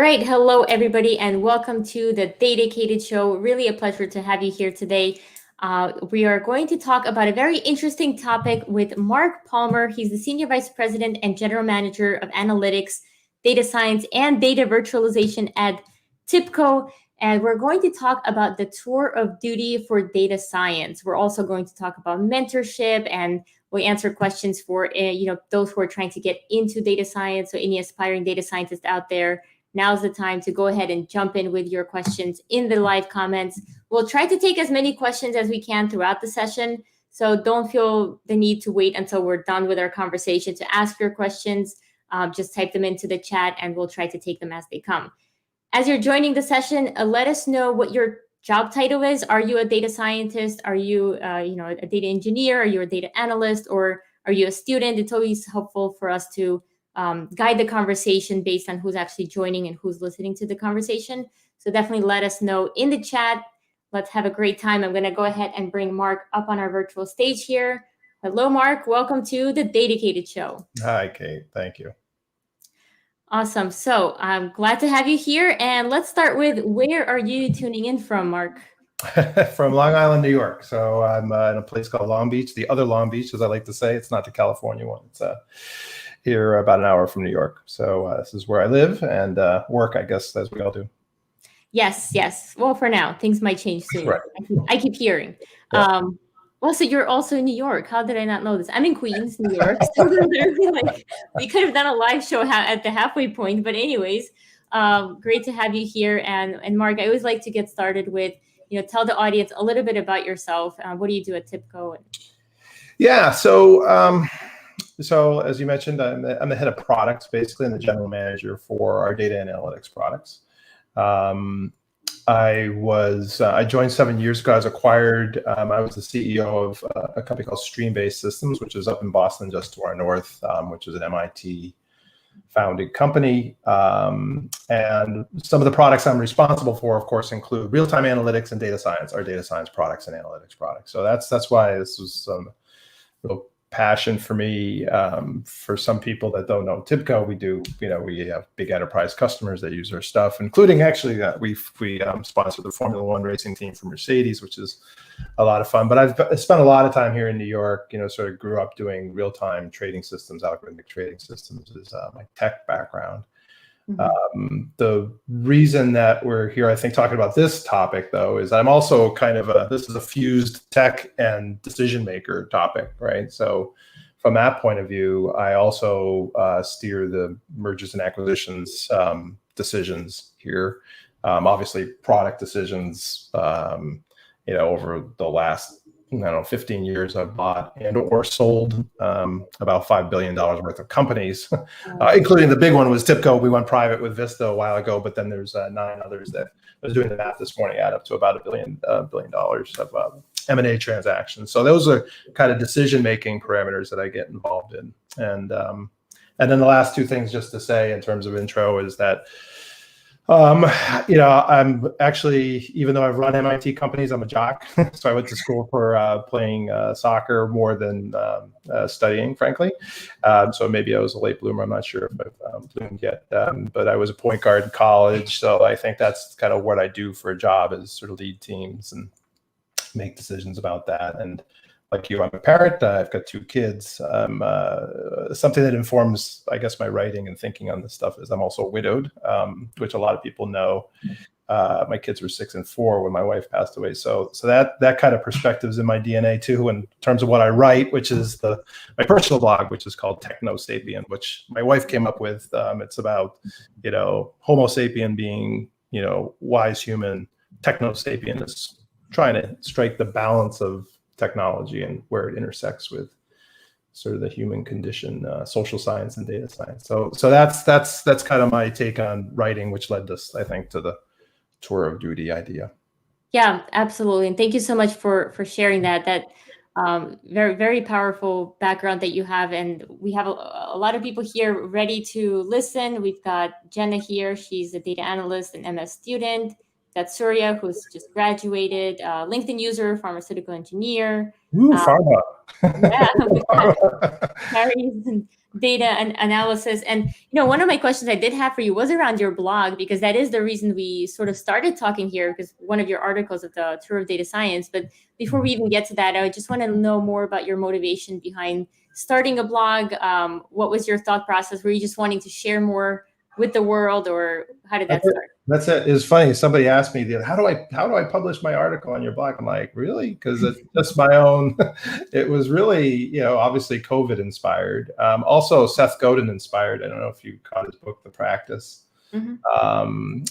right. Hello, everybody, and welcome to the Dedicated Show. Really a pleasure to have you here today. We are going to talk about a very interesting topic with Mark Palmer. He's the Senior Vice President and General Manager of Analytics, Data Science, and Data Virtualization at TIBCO. And we're going to talk about the tour of duty for data science. We're also going to talk about mentorship, and we answer questions for those who are trying to get into data science. So any aspiring data scientists out there, now's the time to go ahead and jump in with your questions in the live comments. We'll try to take as many questions as we can throughout the session. So don't feel the need to wait until we're done with our conversation to ask your questions. Just type them into the chat and we'll try to take them as they come. As you're joining the session, let us know what your job title is. Are you a data scientist? Are you, a data engineer? Are you a data analyst? Or are you a student? It's always helpful for us to guide the conversation based on who's actually joining and who's listening to the conversation. So definitely let us know in the chat. Let's have a great time. I'm going to go ahead and bring Mark up on our virtual stage here. Hello, Mark. Welcome to the Dedicated Show. Hi, Kate. Thank you. Awesome. So I'm glad to have you here. And let's start with, where are you tuning in from, Mark? From Long Island, New York. So I'm in a place called Long Beach, the other Long Beach, as I like to say. It's not the California one. It's here about an hour from New York. So this is where I live and work, I guess, as we all do. Yes. Well, for now, things might change soon. Right. I keep hearing. Yeah. Well, so you're also in New York. How did I not know this? I'm in Queens, New York. So literally, we could have done a live show at the halfway point. But anyways, great to have you here. And Mark, I always like to get started with, tell the audience a little bit about yourself. What do you do at TIBCO? Yeah. So as you mentioned, I'm the head of products, basically, and the general manager for our data and analytics products. I joined 7 years ago. I was acquired. I was the CEO of a company called Stream-Based Systems, which is up in Boston, just to our north, which is an MIT-founded company. And some of the products I'm responsible for, of course, include real-time analytics and data science, our data science products and analytics products. So that's why this was some real passion for me. For some people that don't know TIBCO, we have big enterprise customers that use our stuff, including actually we sponsor the Formula One racing team for Mercedes, which is a lot of fun. But I've spent a lot of time here in New York. Sort of grew up doing real-time trading systems, algorithmic trading systems is my tech background. Mm-hmm. The reason that we're here, I think, talking about this topic, though, is I'm also kind of this is a fused tech and decision maker topic, right? So from that point of view, I also steer the mergers and acquisitions decisions here. Obviously, product decisions, over the last 15 years, I've bought and or sold about $5 billion worth of companies, including the big one was TIBCO. We went private with Vista a while ago, but then there's 9 others that I was doing the math this morning, add up to about $1 billion of M&A transactions. So those are kind of decision-making parameters that I get involved in. And then the last 2 things just to say in terms of intro is that I'm actually, even though I've run MIT companies, I'm a jock. So I went to school for playing soccer more than studying, frankly. So maybe I was a late bloomer. I'm not sure if I've bloomed yet. But I was a point guard in college. So I think that's kind of what I do for a job, is sort of lead teams and make decisions about that. And like you, I'm a parent. I've got 2 kids. Something that informs, I guess, my writing and thinking on this stuff is I'm also widowed, which a lot of people know. My kids were 6 and 4 when my wife passed away. So that kind of perspective is in my DNA too, in terms of what I write, which is my personal blog, which is called Techno Sapien, which my wife came up with. It's about, Homo sapien being, wise human. Techno Sapien is trying to strike the balance of technology and where it intersects with sort of the human condition, social science and data science. So that's kind of my take on writing, which led us, I think, to the tour of duty idea. Yeah, absolutely. And thank you so much for sharing that. Very, very powerful background that you have. And we have a lot of people here ready to listen. We've got Jenna here. She's a data analyst and MS student. Got Surya, who's just graduated, LinkedIn user, pharmaceutical engineer. Ooh, pharma. Yeah, we've got Carrie, data and analysis. And one of my questions I did have for you was around your blog, because that is the reason we sort of started talking here, because one of your articles of the tour of data science. But before we even get to that, I just want to know more about your motivation behind starting a blog. What was your thought process? Were you just wanting to share more with the world, or how did that start? That's it. It's funny. Somebody asked me, how do I publish my article on your blog? I'm like, really? Because it's just my own. It was really, obviously COVID inspired. Also Seth Godin inspired. I don't know if you caught his book, The Practice,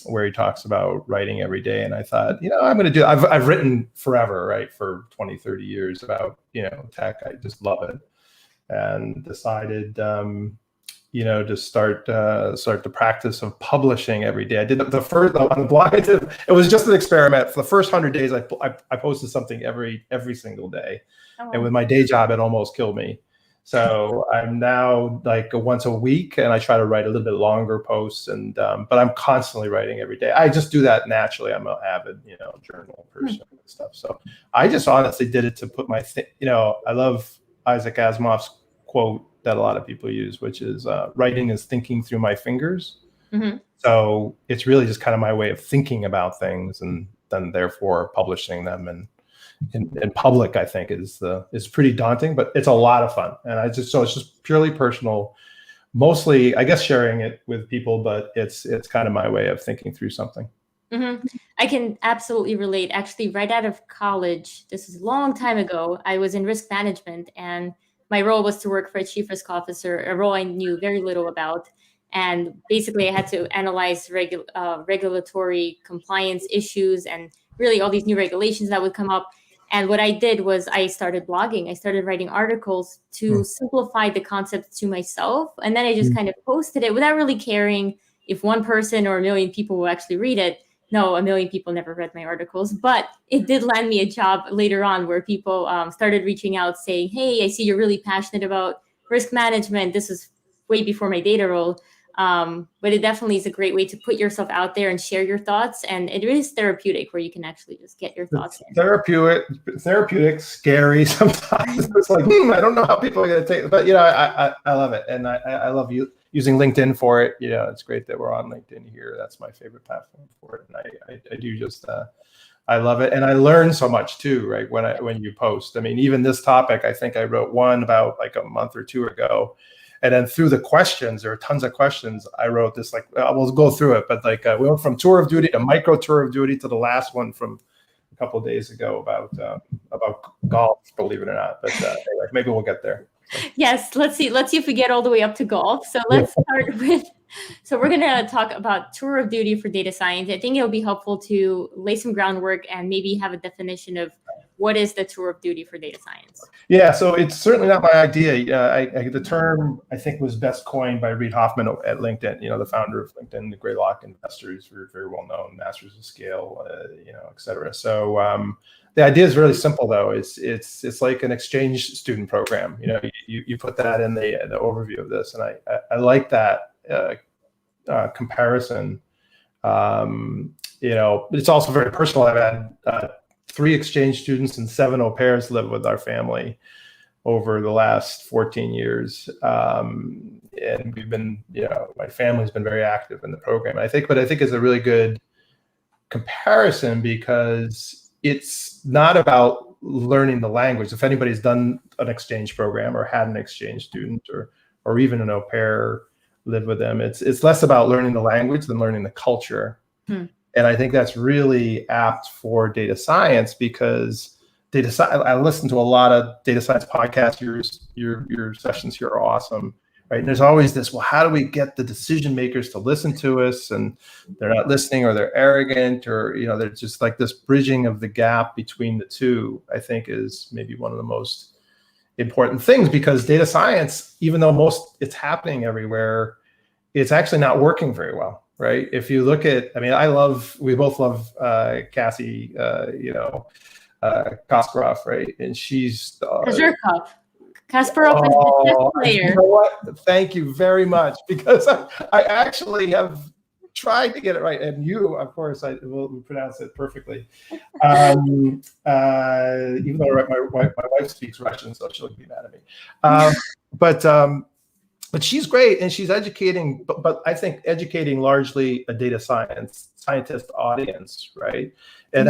where he talks about writing every day. And I thought, I'm going to do. I've written forever, right, for 20, 30 years about tech. I just love it, and decided. To start the practice of publishing every day. I did the first on the blog. It was just an experiment. For the first 100 days, I posted something every single day, and with my day job, it almost killed me. So I'm now like once a week, and I try to write a little bit longer posts. And but I'm constantly writing every day. I just do that naturally. I'm an avid journal person and stuff. So I just honestly did it to put my I love Isaac Asimov's quote that a lot of people use, which is writing is thinking through my fingers. So it's really just kind of my way of thinking about things, and then therefore publishing them and in public, I think is pretty daunting, but it's a lot of fun. And it's just purely personal, mostly, I guess, sharing it with people, but it's kind of my way of thinking through something. I can absolutely relate. Actually, right out of college, this is a long time ago, I was in risk management, and my role was to work for a chief risk officer, a role I knew very little about. And basically, I had to analyze regulatory compliance issues and really all these new regulations that would come up. And what I did was I started blogging. I started writing articles to simplify the concepts to myself. And then I just kind of posted it without really caring if one person or a million people will actually read it. No, a million people never read my articles, but it did land me a job later on where people started reaching out saying, hey, I see you're really passionate about risk management. This is way before my data role. But it definitely is a great way to put yourself out there and share your thoughts. And it is therapeutic, where you can actually just get your thoughts in. Therapeutic, scary sometimes. It's like, I don't know how people are going to take it. But, I love it. And I love using LinkedIn for it. It's great that we're on LinkedIn here. That's my favorite platform for it. And I do just, I love it. And I learn so much too, right? When you post. I mean, even this topic, I think I wrote one about like a month or two ago. And then through the questions, there are tons of questions. I wrote this, like, I will go through it, but like we went from tour of duty to micro tour of duty to the last one from a couple of days ago about golf, believe it or not. But anyway, maybe we'll get there. Yes, let's see if we get all the way up to golf. So let's start with, so we're going to talk about tour of duty for data science. I think it'll be helpful to lay some groundwork and maybe have a definition of what is the tour of duty for data science. Yeah, so it's certainly not my idea. The term, I think, was best coined by Reid Hoffman at LinkedIn, the founder of LinkedIn, the Greylock investors, who are very well known, masters of scale, et cetera. So the idea is really simple, though. It's like an exchange student program. You put that in the overview of this, and I like that comparison. It's also very personal. I've had 3 exchange students and 7 au pairs live with our family over the last 14 years. And we've been, my family's been very active in the program. I think it's a really good comparison because it's not about learning the language. If anybody's done an exchange program or had an exchange student or even an au pair live with them, it's less about learning the language than learning the culture. And I think that's really apt for data science because I listen to a lot of data science podcasts. Your sessions here are awesome, right? And there's always this, well, how do we get the decision makers to listen to us? And they're not listening, or they're arrogant, or, they're just like this bridging of the gap between the two, I think, is maybe one of the most important things, because data science, even though it's happening everywhere, it's actually not working very well. Right. If you look at, we both love Cassie, Kasparov, right? And she's Kasparov. Kasparov is the chess player. You know what? Thank you very much, because I actually have tried to get it right, and you, of course, I will pronounce it perfectly. Even though my wife speaks Russian, so she'll be mad at me. but she's great, and she's educating, but I think educating largely a data scientist audience, right? And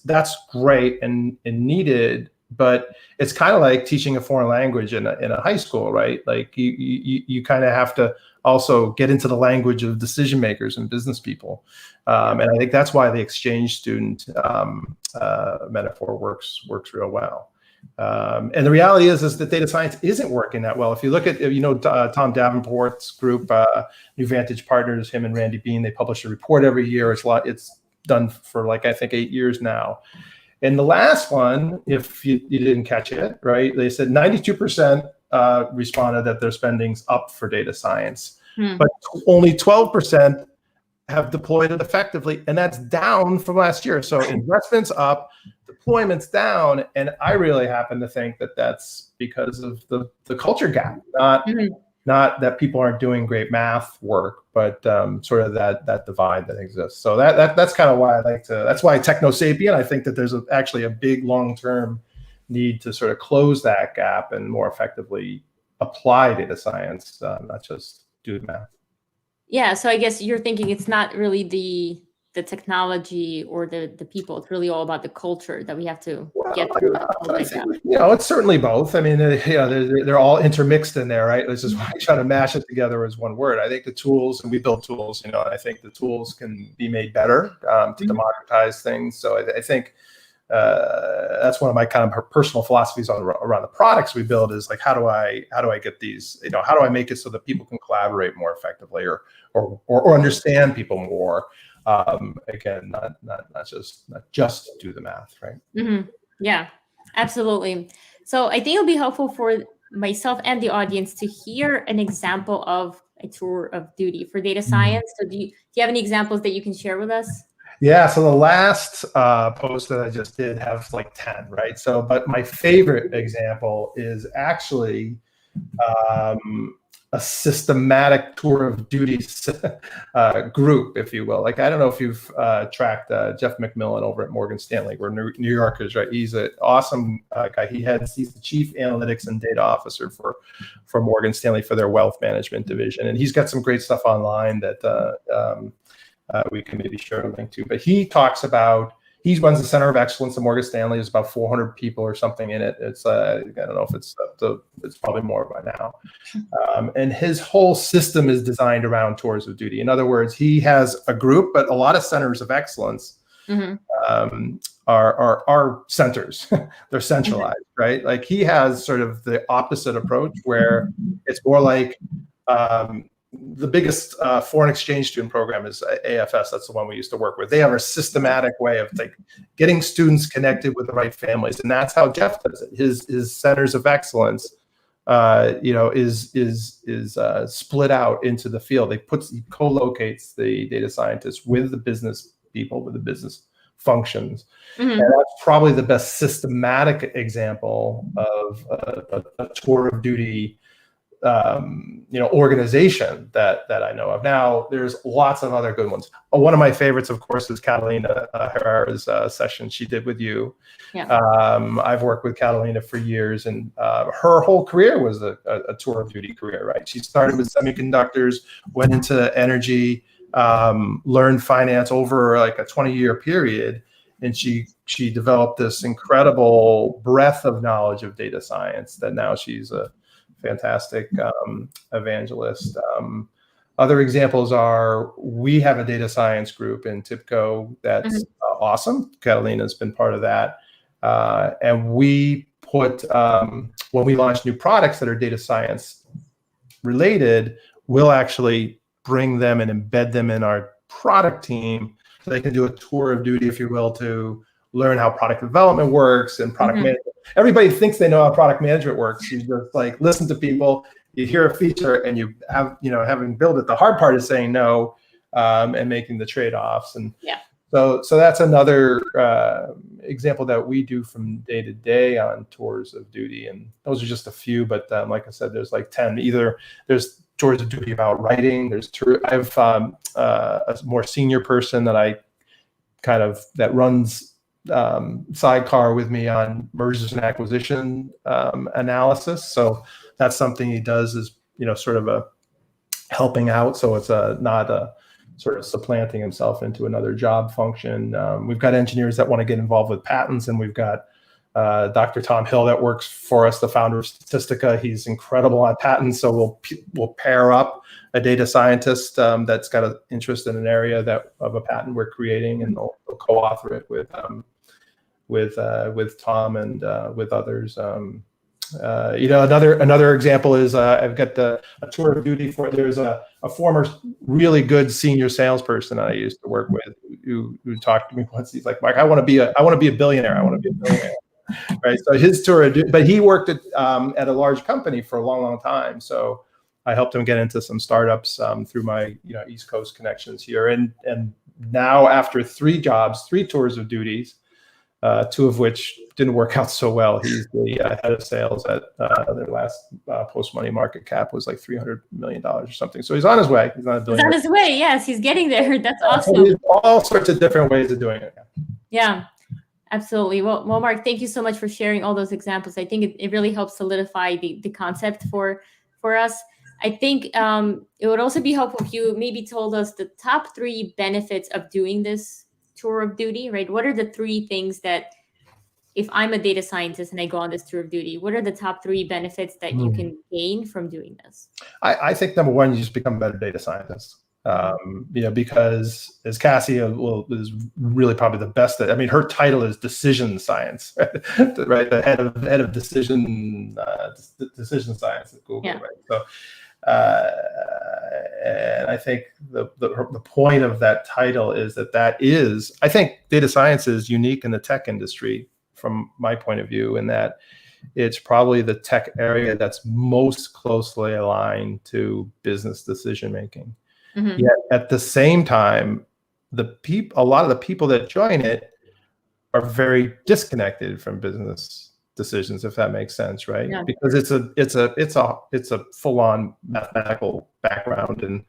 that's great and needed, but it's kind of like teaching a foreign language in a high school, right? Like you kind of have to also get into the language of decision makers and business people, and I think that's why the exchange student metaphor works real well. And the reality is that data science isn't working that well. If you look at, Tom Davenport's group, New Vantage Partners, him and Randy Bean, they publish a report every year. It's done for I think 8 years now. And the last one, if you didn't catch it, right, they said 92% responded that their spending's up for data science, but only 12% have deployed it effectively, and that's down from last year. So investments up, deployments down, and I really happen to think that that's because of the culture gap, not that people aren't doing great math work, but sort of that divide that exists. So that's kind of why that's why technosapien. I think that there's actually a big long-term need to sort of close that gap and more effectively apply data science, not just do the math. Yeah, so I guess you're thinking it's not really the technology or the people. It's really all about the culture that we have to get through. It's certainly both. I mean, they're all intermixed in there, right? This is why I try to mash it together as one word. I think the tools, and we build tools, I think the tools can be made better to democratize things. So I think that's one of my kind of personal philosophies around the products we build is like, how do I get these, how do I make it so that people can collaborate more effectively or understand people more? Again, not just do the math, right? Yeah, absolutely. So I think it'll be helpful for myself and the audience to hear an example of a tour of duty for data science. So do you have any examples that you can share with us? Yeah, so the last post that I just did have 10, right? So, but my favorite example is actually a systematic tour of duty group, if you will. I don't know if you've tracked Jeff McMillan over at Morgan Stanley. We're New Yorkers, right? He's an awesome guy. He's the chief analytics and data officer for Morgan Stanley for their wealth management division, and he's got some great stuff online that we can maybe share a link to. But he talks about, he runs the Center of Excellence at Morgan Stanley. There's about 400 people or something in it. It's I don't know if it's it's probably more by now. And his whole system is designed around tours of duty. In other words, he has a group, but a lot of centers of excellence are centers. They're centralized, right? Like he has sort of the opposite approach where it's more like the biggest foreign exchange student program is AFS. That's the one we used to work with. They have a systematic way of getting students connected with the right families, and that's how Jeff does it. His centers of excellence, is split out into the field. He co-locates the data scientists with the business people, with the business functions, and that's probably the best systematic example of a tour of duty organization that I know of. Now, there's lots of other good ones. One of my favorites, of course, is Catalina Herrera's session she did with you. Yeah. I've worked with Catalina for years, and her whole career was a tour of duty career, right? She started with semiconductors, went into energy, learned finance over a 20-year period, and she developed this incredible breadth of knowledge of data science that now she's a fantastic evangelist. Other examples are, we have a data science group in TIBCO that's awesome. Catalina's been part of that. And we put, when we launch new products that are data science related, we'll actually bring them and embed them in our product team so they can do a tour of duty, if you will, to learn how product development works and product management. Everybody thinks they know how product management works. You just listen to people, you hear a feature, and you have, having built it. The hard part is saying no and making the trade-offs. And so that's another example that we do from day to day on tours of duty. And those are just a few, but like I said, there's 10. Either there's tours of duty about writing. I have a more senior person that that runs sidecar with me on mergers and acquisition analysis. So that's something he does, is sort of a helping out. So it's not a sort of supplanting himself into another job function. We've got engineers that want to get involved with patents, and we've got Dr. Tom Hill that works for us, the founder of Statistica. He's incredible on patents. So we'll pair up a data scientist that's got an interest in an area of a patent we're creating, and they'll co-author it with Tom and with others. Another example is I've got a tour of duty for. There's a former really good senior salesperson I used to work with who talked to me once. He's like, Mike, I want to be a billionaire. I want to be a billionaire. Right. So his tour of duty, but he worked at a large company for a long time. So I helped him get into some startups through my East Coast connections here. And now after 3 tours of duties, 2 of which didn't work out so well. He's the head of sales at their last post-money market cap was like $300 million or something. So he's on his way. He's not a billionaire. He's on his way. Yes, he's getting there. That's awesome. All sorts of different ways of doing it. Yeah, absolutely. Well, Mark, thank you so much for sharing all those examples. I think it really helps solidify the concept for us. I think it would also be helpful if you maybe told us the top 3 benefits of doing this tour of duty, right? What are the 3 things that, if I'm a data scientist and I go on this tour of duty, what are the top 3 benefits that you can gain from doing this? I think number 1, you just become a better data scientist. Because as Cassie is really probably the best at, her title is decision science, right? The head of decision science at Google, yeah. Right? So, and I think the point of that title is that is, I think data science is unique in the tech industry from my point of view, in that it's probably the tech area that's most closely aligned to business decision making. Mm-hmm. Yet at the same time, a lot of the people that join it are very disconnected from business decisions, if that makes sense, right? Yeah. Because it's a full-on mathematical background, and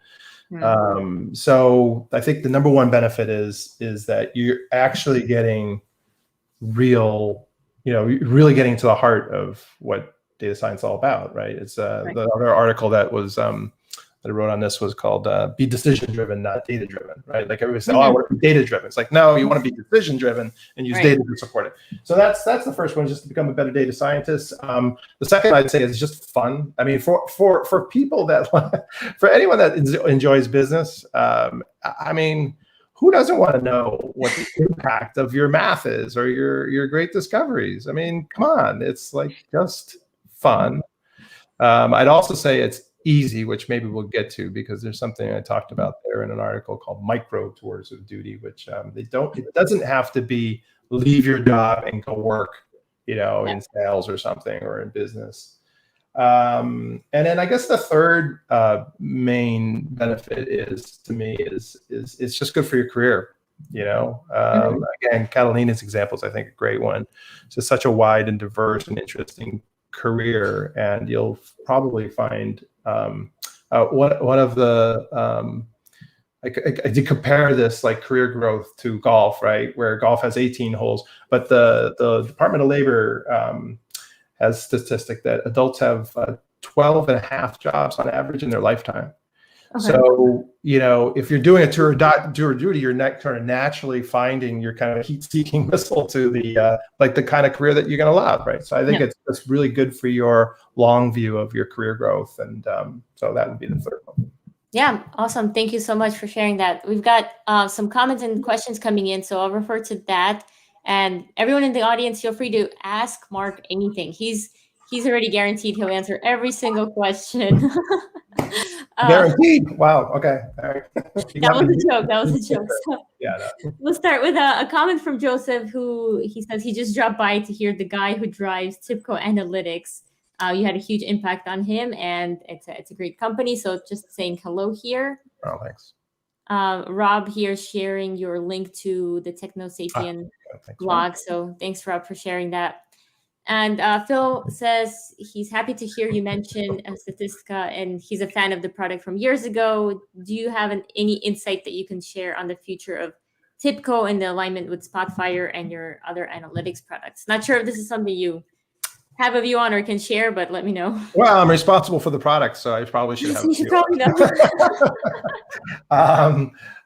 so I think the number 1 benefit is that you're actually getting really getting to the heart of what data science is all about, right? It's right. The other article that was that I wrote on this was called "Be Decision Driven, Not Data Driven." Right? Like everybody says, "Oh, I want to be data driven." It's like, no, you want to be decision driven and use data to support it. So that's the first one, just to become a better data scientist. The second, I'd say, is just fun. For people that for anyone that enjoys business, who doesn't want to know what the impact of your math is or your great discoveries? Come on, it's like just fun. I'd also say it's easy, which maybe we'll get to, because there's something I talked about there in an article called micro tours of duty, which it doesn't have to be leave your job and go work, in sales or something, or in business. And then I guess the third main benefit is it's just good for your career. Again, Catalina's example is, I think, a great one. It's just such a wide and diverse and interesting career, and you'll probably find one of the I did compare this like career growth to golf, right? Where golf has 18 holes, but the Department of Labor has statistic that adults have 12 and a half jobs on average in their lifetime. Okay. So, if you're doing a tour of duty, you're kind of naturally finding your kind of heat-seeking missile to the the kind of career that you're going to love, right? So I think it's really good for your long view of your career growth, and so that would be the third one. Yeah, awesome. Thank you so much for sharing that. We've got some comments and questions coming in, so I'll refer to that. And everyone in the audience, feel free to ask Mark anything. He's already guaranteed he'll answer every single question. Guaranteed. Wow. Okay. All right. That was a joke. So yeah. No. We'll start with a comment from Joseph, who he says he just dropped by to hear the guy who drives TIBCO Analytics. You had a huge impact on him, and it's a great company. So just saying hello here. Oh, thanks. Rob here sharing your link to the TechnoSapien blog. So thanks, Rob, for sharing that. And Phil says he's happy to hear you mention Statistica, and he's a fan of the product from years ago. Do you have any insight that you can share on the future of TIBCO and the alignment with Spotfire and your other analytics products? Not sure if this is something you have a view on or can share, but let me know. Well, I'm responsible for the product, so I probably should have. You should probably know.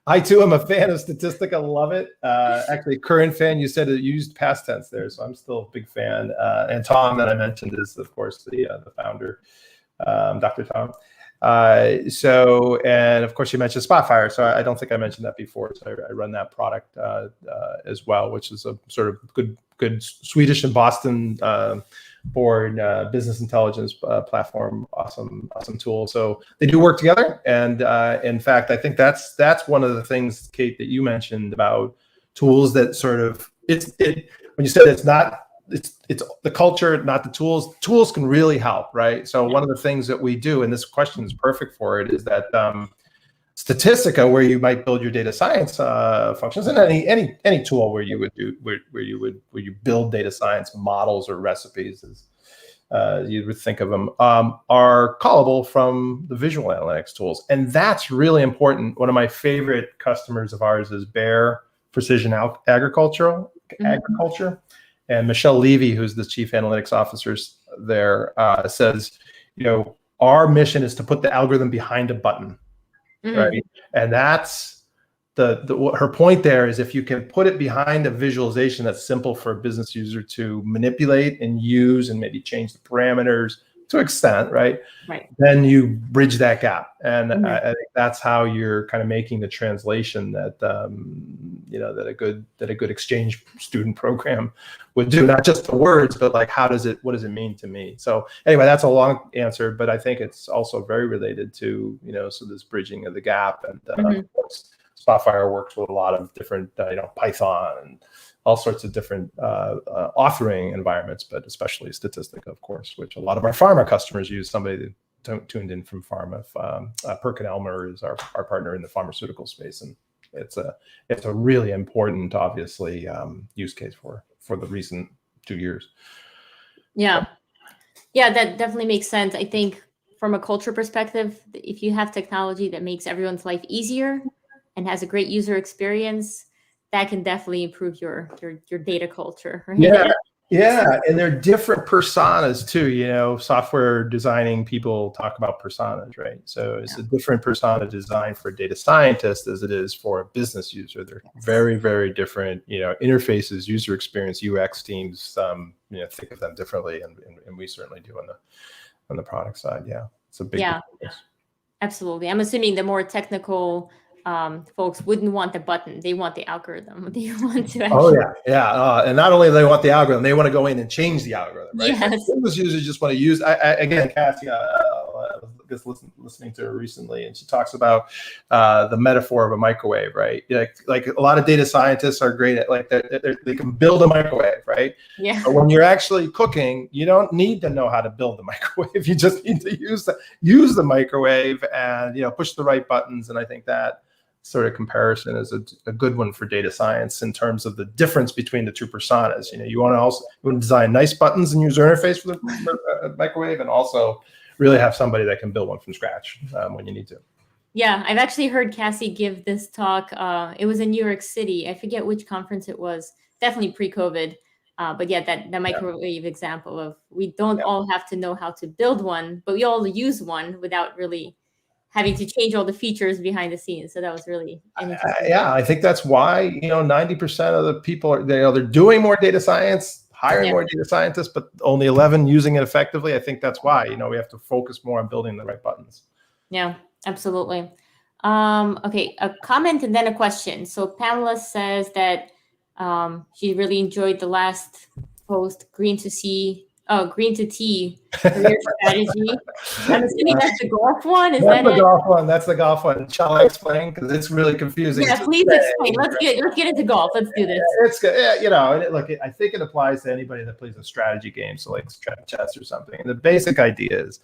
I too am a fan of Statistica. Love it. Actually, current fan. You said it used past tense there, so I'm still a big fan. And Tom, that I mentioned, is of course the founder, Dr. Tom. And of course you mentioned Spotfire, so I don't think I mentioned that before. So I run that product as well, which is a sort of good Swedish and Boston born business intelligence platform. Awesome tool. So they do work together, and in fact, I think that's one of the things, Kate, that you mentioned about tools that sort of when you said it's the culture, not the tools. Tools can really help, right? So one of the things that we do, and this question is perfect for it, is that Statistica, where you might build your data science functions, and any tool where you build data science models or recipes, as you would think of them, are callable from the visual analytics tools, and that's really important. One of my favorite customers of ours is Bayer Precision Agriculture. And Michelle Levy, who's the chief analytics officer there, says, our mission is to put the algorithm behind a button, right? And that's her point there is, if you can put it behind a visualization that's simple for a business user to manipulate and use and maybe change the parameters to an extent, right? Then you bridge that gap. And I think that's how you're kind of making the translation that that a good exchange student program would do, not just the words, but like what does it mean to me? So anyway, that's a long answer, but I think it's also very related to so this bridging of the gap. And of course, Spotfire works with a lot of different Python and all sorts of different authoring environments, but especially Statistica, of course, which a lot of our pharma customers use. Somebody tuned in from pharma. PerkinElmer is our partner in the pharmaceutical space, and it's a really important, obviously, use case for the recent 2 years. Yeah, that definitely makes sense. I think from a culture perspective, if you have technology that makes everyone's life easier and has a great user experience, that can definitely improve your data culture, right? Yeah, and they're different personas too. Software designing people talk about personas, right? So it's a different persona designed for a data scientist as it is for a business user. They're very, very different, interfaces, user experience, UX teams. Think of them differently, and we certainly do on the product side. Yeah, it's a big difference. Absolutely. I'm assuming the more technical folks wouldn't want the button; they want the algorithm. They want to. And not only do they want the algorithm, they want to go in and change the algorithm, right? Yes. Business users just want to use. Again, Cassie, I was listening to her recently, and she talks about the metaphor of a microwave, right? Like a lot of data scientists are great at they can build a microwave, right? Yeah. But when you're actually cooking, you don't need to know how to build the microwave. You just need to use the microwave and push the right buttons. And I think that sort of comparison is a good one for data science in terms of the difference between the two personas. You want to design nice buttons and user interface for the microwave, and also really have somebody that can build one from scratch when you need to. Yeah, I've actually heard Cassie give this talk. It was in New York City. I forget which conference it was. Definitely pre-COVID. But yeah, that microwave example of we don't all have to know how to build one, but we all use one without really having to change all the features behind the scenes. So that was really interesting. I think that's why 90% of the people are they're doing more data science, hiring more data scientists, but only 11 using it effectively. I think that's why we have to focus more on building the right buttons. Yeah, absolutely. Okay, a comment and then a question. So Pamela says that she really enjoyed the last post, green to tea career strategy. I'm assuming that's the golf one. That's the golf one. Shall I explain? Because it's really confusing. Yeah, please explain. Let's get into golf. Let's do this. It's good. Look, I think it applies to anybody that plays a strategy game, so like chess or something. And the basic idea is,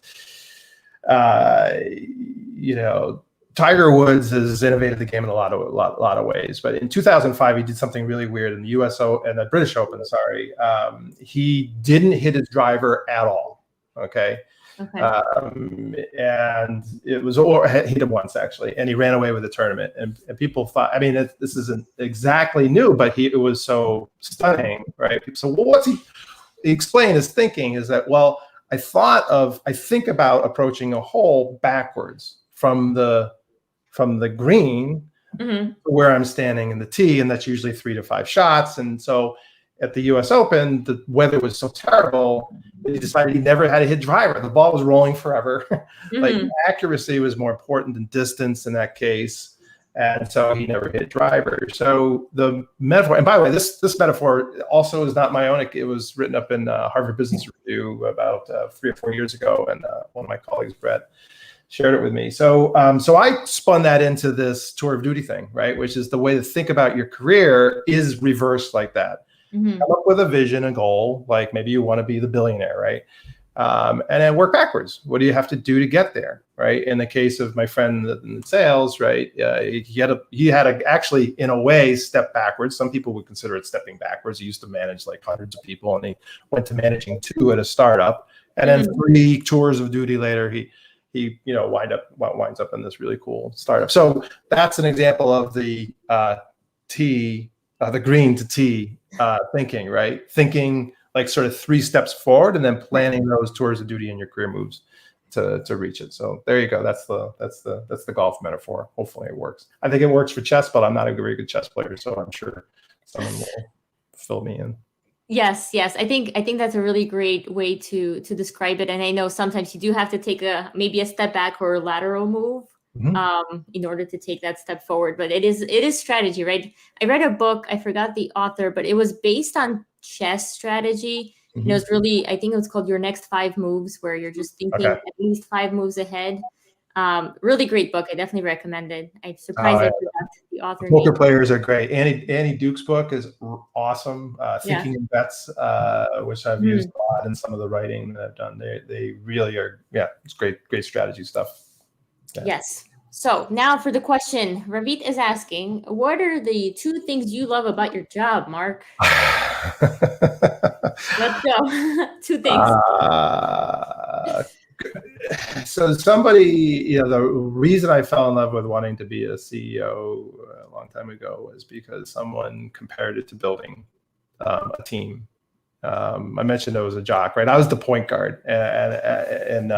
Tiger Woods has innovated the game in a lot of ways, but in 2005 he did something really weird in the and the British Open. He didn't hit his driver at all. Okay. And it was, or hit him once actually, and he ran away with the tournament. And people thought, this isn't exactly new, but it was so stunning, right? People said, well, he explained his thinking is that, well, I think about approaching a hole backwards from the green Mm-hmm. to where I'm standing in the tee, and that's usually 3 to 5 shots. And so at the U.S. Open, the weather was so terrible that he decided he never had to hit driver. The ball was rolling forever. Like Mm-hmm. accuracy was more important than distance in that case. And so he never hit driver. So the metaphor, and by the way, this metaphor also is not my own. It was written up in Harvard Business Review about 3 or 4 years ago, and one of my colleagues, Brett, shared it with me. So so I spun that into this tour of duty thing, right? Which is the way to think about your career is reversed like that. Mm-hmm. Come up with a vision, a goal, like maybe you want to be the billionaire, right? And then work backwards. What do you have to do to get there, right? In the case of my friend in sales, right, he had to actually, in a way, step backwards. Some people would consider it stepping backwards. He used to manage like hundreds of people, and he went to managing 2 at a startup, and then 3 tours of duty later, he winds up in this really cool startup. So that's an example of the the green to tee thinking, right? Thinking like sort of 3 steps forward and then planning those tours of duty in your career moves to reach it. So there you go. That's the golf metaphor. Hopefully it works. I think it works for chess, but I'm not a very good chess player, so I'm sure someone will fill me in. Yes. I think that's a really great way to describe it. And I know sometimes you do have to take maybe a step back or a lateral move in order to take that step forward. But it is strategy, right? I read a book, I forgot the author, but it was based on chess strategy. And it was really, I think it was called Your Next 5 Moves, where you're just thinking at least 5 moves ahead. Really great book. I definitely recommend it. I'm surprised I forgot the author poker name. players are great. Annie Duke's book is awesome. Thinking in Bets, which I've used a lot in some of the writing that I've done. They really are. Yeah, it's great strategy stuff. Yeah. Yes. So now for the question, Ravit is asking, what are the 2 things you love about your job, Mark? Let's go. 2 things. So somebody, the reason I fell in love with wanting to be a CEO a long time ago was because someone compared it to building a team. I mentioned I was a jock, right? I was the point guard, and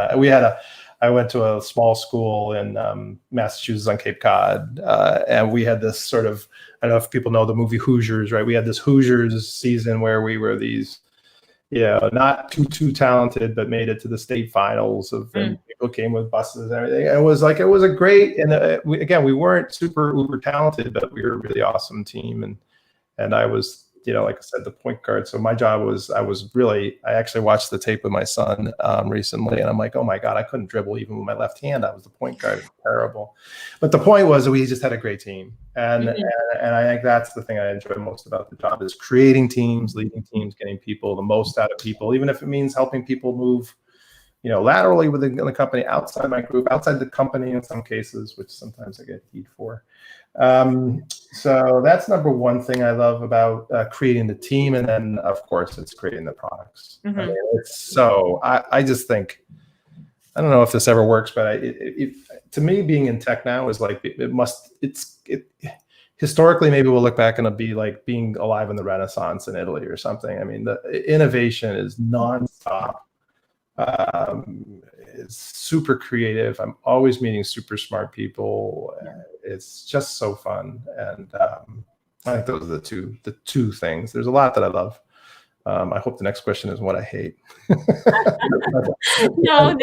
I went to a small school in Massachusetts on Cape Cod, and we had this sort of, I don't know if people know the movie Hoosiers, right? We had this Hoosiers season where we were these, not too talented, but made it to the state finals and people came with buses and everything. It was a great, and we weren't super uber talented, but we were a really awesome team. And I was, like I said, the point guard. So my job was, I actually watched the tape with my son recently, and I'm like, oh my God, I couldn't dribble even with my left hand. I was the point guard. Terrible. But the point was that we just had a great team. And I think that's the thing I enjoy most about the job is creating teams, leading teams, getting people the most out of people, even if it means helping people move, laterally within the company, outside my group, outside the company in some cases, which sometimes I get heat for. So that's number one thing I love about creating the team. And then, of course, it's creating the products. I mean, I just think, I don't know if this ever works, but to me, being in tech now is like, historically, maybe we'll look back and it'll be like being alive in the Renaissance in Italy or something. I mean, the innovation is nonstop. It's super creative. I'm always meeting super smart people. It's just so fun. And I think those are the two things. There's a lot that I love. I hope the next question is what I hate. No.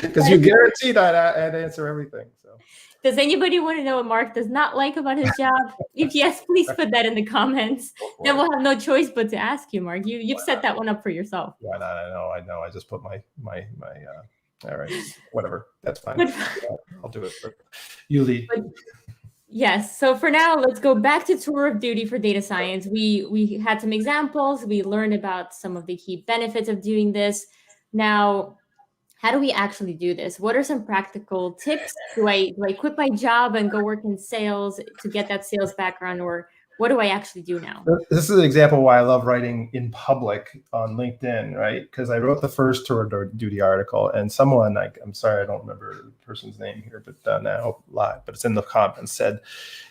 Because you guaranteed I'd answer everything. So. Does anybody want to know what Mark does not like about his job? If yes, please put that in the comments. Then we'll have no choice but to ask you, Mark. You've set that one up for yourself. Why not? I know. I just put my all right, whatever. That's fine. I'll do it. But you lead. Yes. So for now, let's go back to tour of duty for data science. We had some examples. We learned about some of the key benefits of doing this. Now, how do we actually do this? What are some practical tips? Do I quit my job and go work in sales to get that sales background, or what do I actually do now? This is an example why I love writing in public on LinkedIn, right? Because I wrote the first tour of duty article, and someone, I'm sorry, I don't remember the person's name here, but now live, but it's in the comments, said,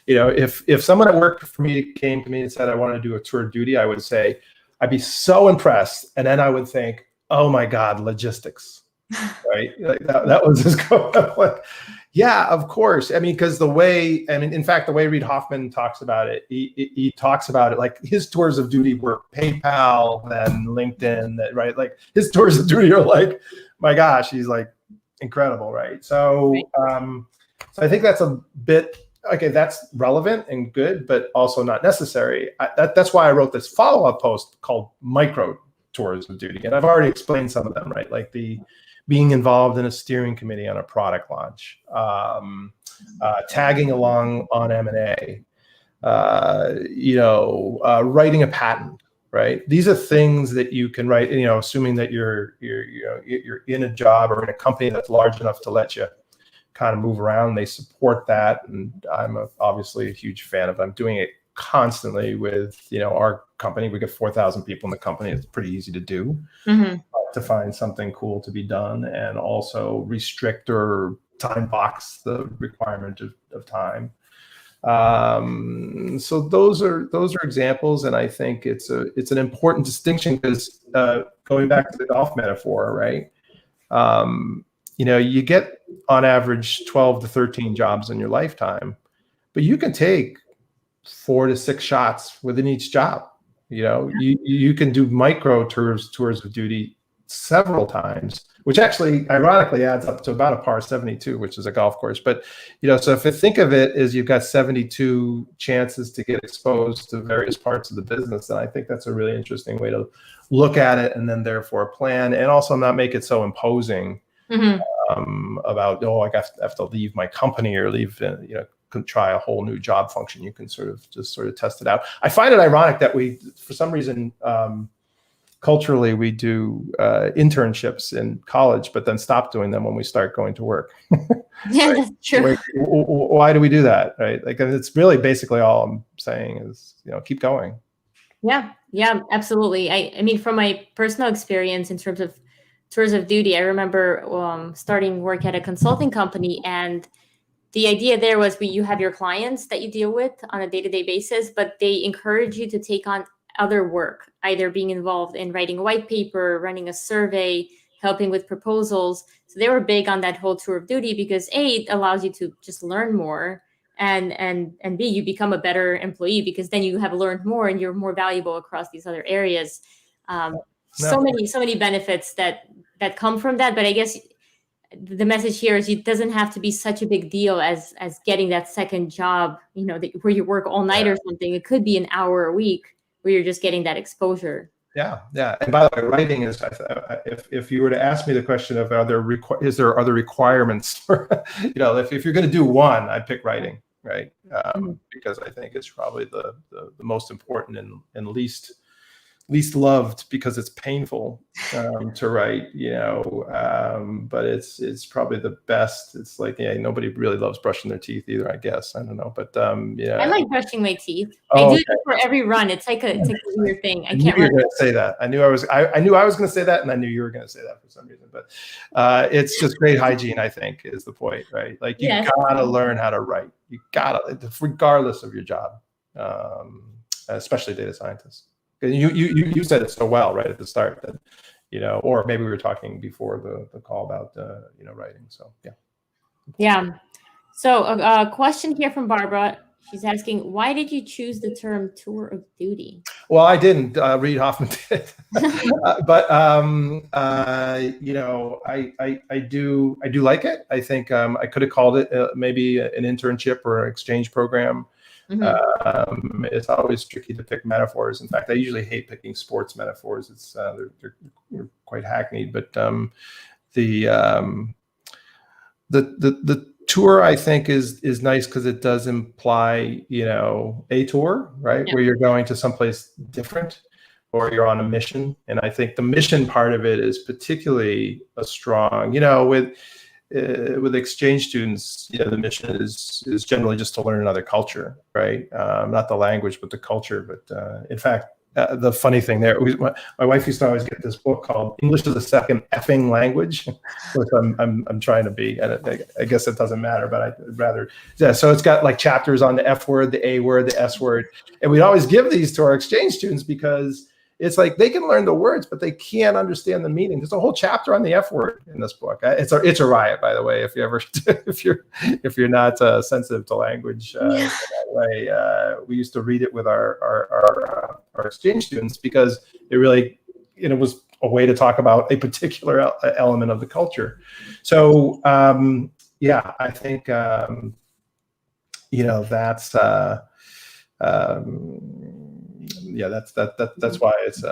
if someone at work for me came to me and said I want to do a tour of duty, I would say, I'd be so impressed. And then I would think, oh my God, logistics, right? Like that was his quote. Like, yeah, of course. I mean, because in fact, the way Reid Hoffman talks about it, he talks about it like his tours of duty were PayPal and LinkedIn, right? Like his tours of duty are like, my gosh, he's like incredible, right? So, so I think that's a bit, okay, that's relevant and good, but also not necessary. That's why I wrote this follow-up post called Micro Tours of Duty. And I've already explained some of them, right? Like the being involved in a steering committee on a product launch, tagging along on M&A, writing a patent, right? These are things that you can write, assuming that you're in a job or in a company that's large enough to let you kind of move around. They support that, and I'm obviously a huge fan of them. I'm doing it constantly with our company. We get 4,000 people in the company. It's pretty easy to do. To find something cool to be done, and also restrict or time box the requirement of time. So those are examples, and I think it's an important distinction because going back to the golf metaphor, right? You get on average 12 to 13 jobs in your lifetime, but you can take 4 to 6 shots within each job. You can do micro tours of duty several times, which actually ironically adds up to about a par 72, which is a golf course. But so if you think of it as you've got 72 chances to get exposed to various parts of the business, then I think that's a really interesting way to look at it, and then therefore plan, and also not make it so imposing about, I have to leave my company or leave, can try a whole new job function. You can sort of test it out. I find it ironic that we, for some reason, culturally, we do internships in college, but then stop doing them when we start going to work. Yeah, right? That's true. Like, why do we do that, right? Like, it's really basically all I'm saying is, keep going. Yeah, absolutely. I mean, from my personal experience in terms of tours of duty, I remember starting work at a consulting company, and the idea there was you have your clients that you deal with on a day-to-day basis, but they encourage you to take on other work, either being involved in writing a white paper, running a survey, helping with proposals. So they were big on that whole tour of duty because A, it allows you to just learn more, and B, you become a better employee because then you have learned more and you're more valuable across these other areas. So many benefits that come from that. But I guess the message here is it doesn't have to be such a big deal as getting that second job, where you work all night or something. It could be an hour a week where you're just getting that exposure. Yeah. And by the way, writing is, if you were to ask me the question of is there other requirements for, if you're going to do one, I'd pick writing, right? Because I think it's probably the most important and least loved, because it's painful to write, but it's probably the best. It's like, nobody really loves brushing their teeth either, I guess. I don't know, but I like brushing my teeth. Oh, I do it for every run. It's like a weird thing. I can't run. Going to say that. I knew I was going to say that, and I knew you were going to say that for some reason. But it's just great hygiene, I think, is the point, right? Like, you gotta learn how to write. You gotta, regardless of your job, especially data scientists. You said it so well right at the start that, or maybe we were talking before the call about writing. So yeah. So a question here from Barbara. She's asking, why did you choose the term tour of duty? Well, I didn't. Reid Hoffman did, but I do like it. I think I could have called it maybe an internship or an exchange program. It's always tricky to pick metaphors. In fact, I usually hate picking sports metaphors. It's they're quite hackneyed. But the tour, I think, is nice because it does imply a tour, right? Where you're going to someplace different, or you're on a mission. And I think the mission part of it is particularly a strong, with exchange students, the mission is generally just to learn another culture, right? Not the language, but the culture. But in fact, the funny thing there, my wife used to always get this book called English is a Second Effing Language, which I'm trying to be, and I guess it doesn't matter, but I'd rather. Yeah, so it's got like chapters on the F word, the A word, the S word, and we'd always give these to our exchange students because it's like they can learn the words, but they can't understand the meaning. There's a whole chapter on the F word in this book. It's a riot, by the way. If you ever, if you're not sensitive to language Yeah. that way, we used to read it with our exchange students because it really, was a way to talk about a particular element of the culture. So yeah, I think that's. Yeah, that's why it's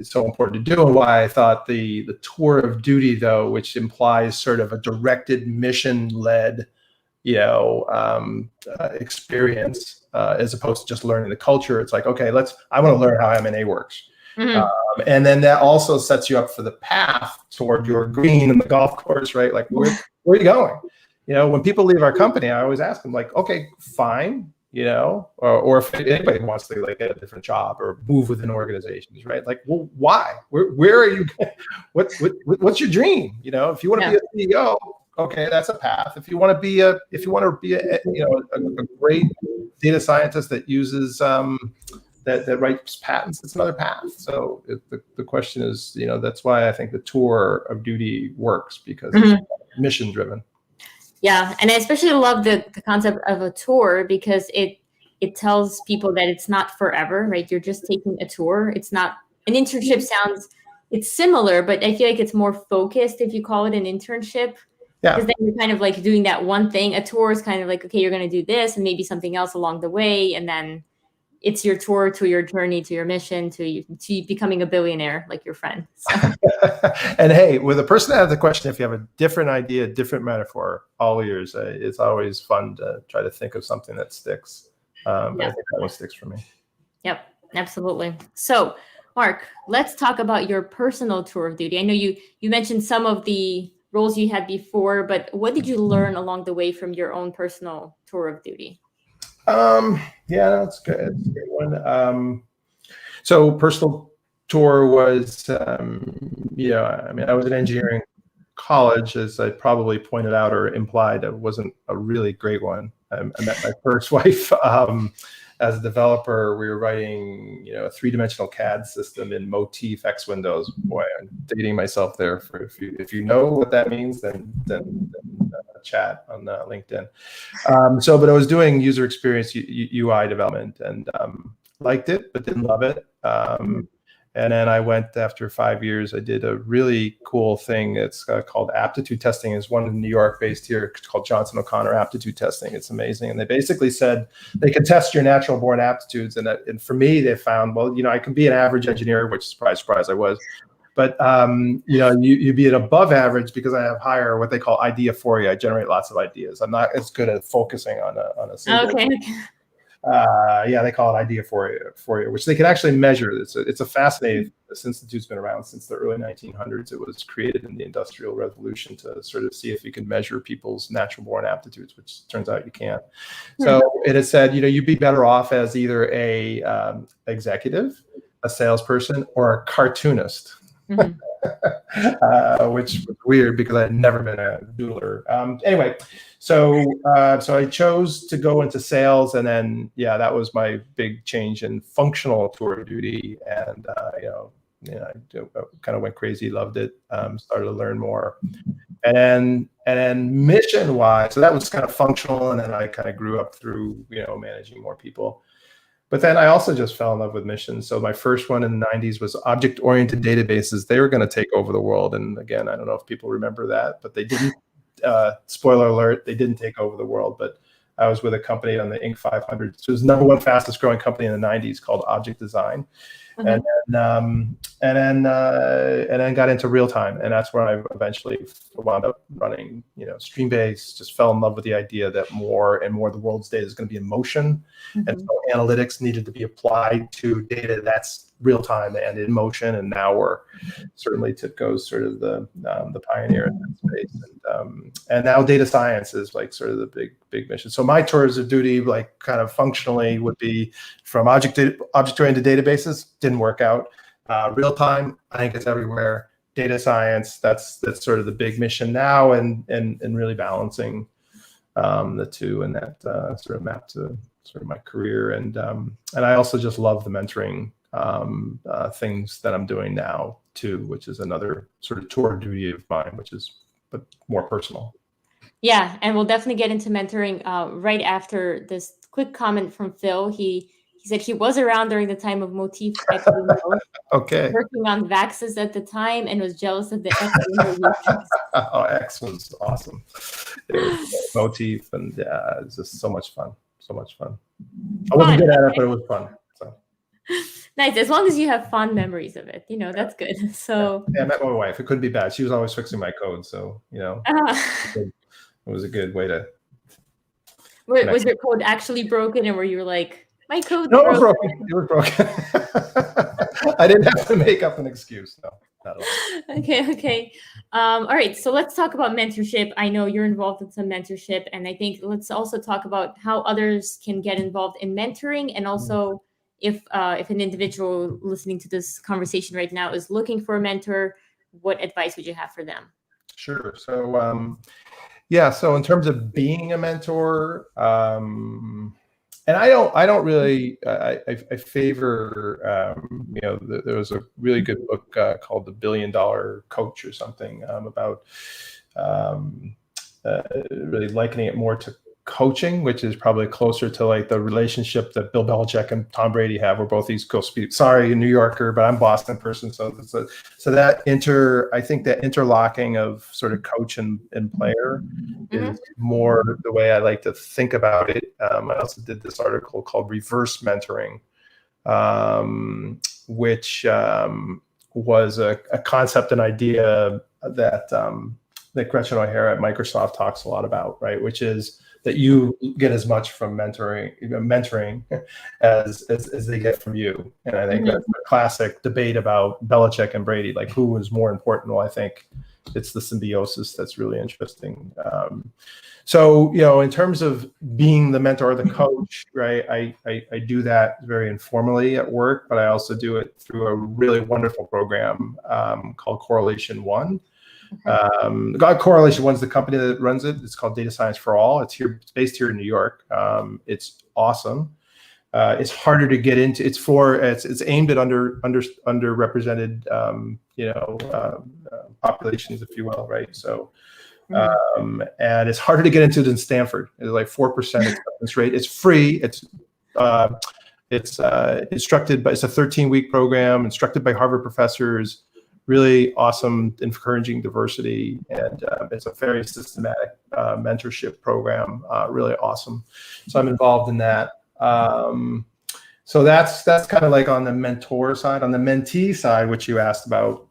so important to do, and why I thought the tour of duty, though, which implies sort of a directed mission-led, experience, as opposed to just learning the culture. It's like, okay, I want to learn how M&A works. And then that also sets you up for the path toward your green in the golf course, right? Like, where are you going? When people leave our company, I always ask them, like, okay, fine. Or if anybody wants to like get a different job or move within organizations, right? Like, well, why? Where are you? What's your dream? If you want to be a CEO, okay, that's a path. If you want to be a great data scientist that uses that writes patents, it's another path. So the question is, that's why I think the tour of duty works, because it's mission driven. Yeah, and I especially love the concept of a tour, because it tells people that it's not forever, right? You're just taking a tour. It's not an internship. It's similar, but I feel like it's more focused if you call it an internship. Yeah. Because then you're kind of like doing that one thing. A tour is kind of like, okay, you're going to do this and maybe something else along the way, and then it's your tour to your journey, to your mission, to becoming a billionaire like your friend. So. And hey, with a person that has the question, if you have a different idea, different metaphor, all ears, it's always fun to try to think of something that sticks. But I think that one sticks for me. Yep, absolutely. So, Mark, let's talk about your personal tour of duty. I know you mentioned some of the roles you had before, but what did you learn along the way from your own personal tour of duty? Yeah, that's good. It's a great one. So personal tour was, I was in engineering college, as I probably pointed out or implied. It wasn't a really great one. I met my first wife as a developer. We were writing, a three-dimensional CAD system in Motif X Windows. Boy, I'm dating myself there. For if you know what that means, then chat on LinkedIn. But I was doing user experience UI development, and liked it, but didn't love it. And then I went, after 5 years, I did a really cool thing. It's called aptitude testing. There's one in New York based here. It's called Johnson O'Connor aptitude testing. It's amazing. And they basically said they can test your natural born aptitudes. And for me, they found, well, I can be an average engineer, which surprise, I was. But you be an above average because I have higher, what they call ideaphoria. I generate lots of ideas. I'm not as good at focusing on a single. Okay. They call it ideaphoria, which they can actually measure. It's a fascinating. This institute's been around since the early 1900s. It was created in the Industrial Revolution to sort of see if you can measure people's natural born aptitudes, which turns out you can't. So it has said, you'd be better off as either a executive, a salesperson, or a cartoonist. Which was weird because I had never been a doodler. Anyway, so I chose to go into sales, and then that was my big change in functional tour of duty, and I kind of went crazy, loved it, started to learn more, and then mission wise, so that was kind of functional, and then I kind of grew up through managing more people. But then I also just fell in love with missions. So my first one in the 90s was object-oriented databases. They were going to take over the world. And again, I don't know if people remember that, but they didn't. Spoiler alert, they didn't take over the world. But I was with a company on the Inc. 500. So it was the #1 fastest growing company in the 90s, called Object Design. And then got into real time, and that's where I eventually wound up running, Streambase. Just fell in love with the idea that more and more of the world's data is going to be in motion, and so analytics needed to be applied to data that's real time and in motion. And now we're certainly TIPCO's sort of the pioneer in that space, and now data science is like sort of the big mission. So my tours of duty, like kind of functionally, would be from object-oriented databases. Didn't work out. Real time, I think it's everywhere. Data science, that's sort of the big mission now, and really balancing the two, and that sort of mapped to sort of my career. And I also just love the mentoring things that I'm doing now too, which is another sort of tour duty of mine, but more personal. Yeah, and we'll definitely get into mentoring right after this quick comment from Phil. He said he was around during the time of Motif XMO, Okay. working on Vaxxas at the time, and was jealous of the XMO users. Oh, X was awesome. It was Motif, and yeah, it's just so much fun. So much fun. I wasn't good at it, but it was fun. So nice. As long as you have fond memories of it, that's good. So yeah, I met my wife. It couldn't be bad. She was always fixing my code, so it was a good way to. Was your code actually broken, and were you like, my code's No, broken? it was broken. I didn't have to make up an excuse. No, not at all. Okay. All right. So let's talk about mentorship. I know you're involved in some mentorship, and I think let's also talk about how others can get involved in mentoring, and also if an individual listening to this conversation right now is looking for a mentor, what advice would you have for them? Sure. So so in terms of being a mentor, and I don't really, I favor, there was a really good book called The $1 Billion Coach or something about really likening it more to coaching, which is probably closer to like the relationship that Bill Belichick and Tom Brady have. We're both East Coast people. Sorry, a New Yorker, but I'm a Boston person. So that I think that interlocking of sort of coach and player is more the way I like to think about it. I also did this article called Reverse Mentoring, which was a concept and idea that Gretchen O'Hara at Microsoft talks a lot about, right? Which is that you get as much from mentoring as they get from you. And I think that's a classic debate about Belichick and Brady, like who was more important. Well, I think it's the symbiosis that's really interesting. So, in terms of being the mentor or the coach, right, I do that very informally at work, but I also do it through a really wonderful program called Correlation One. Correlation One's the company that runs it. It's called Data Science for All. It's based here in New York. It's awesome. It's harder to get into. It's aimed at underrepresented populations, if you will, right? So, and it's harder to get into than Stanford. It's like 4% acceptance rate. It's free. It's instructed by. It's a 13-week program instructed by Harvard professors. Really awesome, encouraging diversity, and it's a very systematic mentorship program. Really awesome. So I'm involved in that. So that's kind of like on the mentor side. On the mentee side, which you asked about,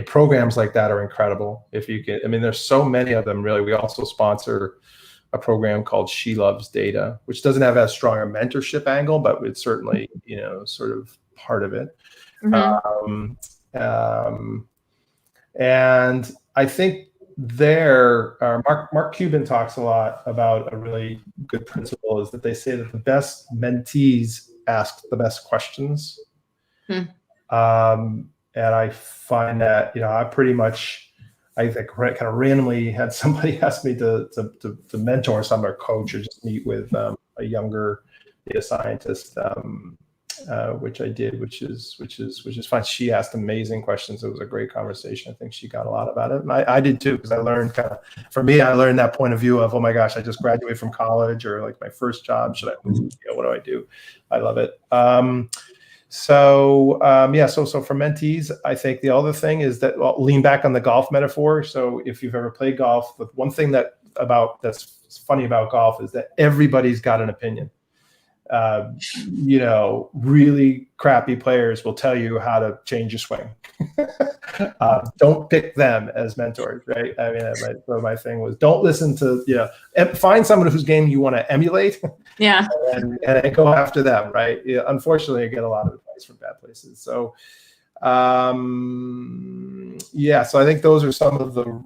programs like that are incredible. If you can, there's so many of them. Really, we also sponsor a program called She Loves Data, which doesn't have as strong a mentorship angle, but it's certainly sort of part of it. And I think Mark Cuban talks a lot about a really good principle is that they say that the best mentees ask the best questions. And I find that, I think kind of randomly had somebody ask me to mentor some or coach or just meet with a younger data scientist, which I did, which is fine. She asked amazing questions. It was a great conversation. I think she got a lot about it, and I did too, because I learned I learned that point of view of, oh my gosh, I just graduated from college, or like my first job, should I move? What do I do? I love it. So for mentees, I think the other thing is that, lean back on the golf metaphor. So if you've ever played golf, the one thing that's funny about golf is that everybody's got an opinion. Really crappy players will tell you how to change your swing. Don't pick them as mentors, right? My thing was, don't listen to, find someone whose game you want to emulate. Yeah. and go after them, right? Unfortunately, I get a lot of advice from bad places. So, so I think those are some of the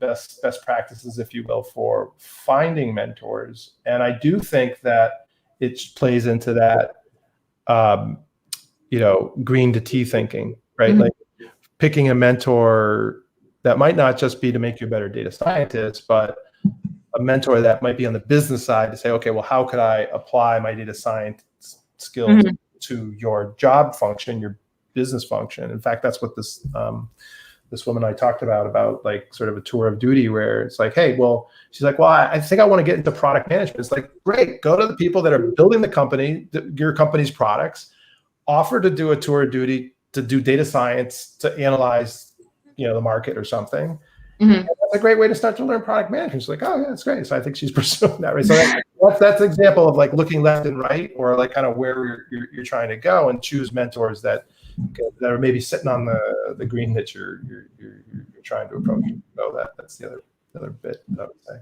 best practices, if you will, for finding mentors. And I do think that it plays into that, green to tea thinking, right? Like picking a mentor that might not just be to make you a better data scientist, but a mentor that might be on the business side to say, okay, well, how could I apply my data science skills to your job function, your business function. In fact, that's what this woman I talked about like sort of a tour of duty, where it's like, hey, well, she's like, well, I think I want to get into product management. It's like, great, go to the people that are building the company, your company's products, offer to do a tour of duty to do data science, to analyze, the market or something. That's a great way to start to learn product management. She's like, oh yeah, that's great. So I think she's pursuing that, right? So that's an example of like looking left and right, or like kind of where you're trying to go, and choose mentors that are maybe sitting on the green that you're trying to approach. So that's the other bit that I would say.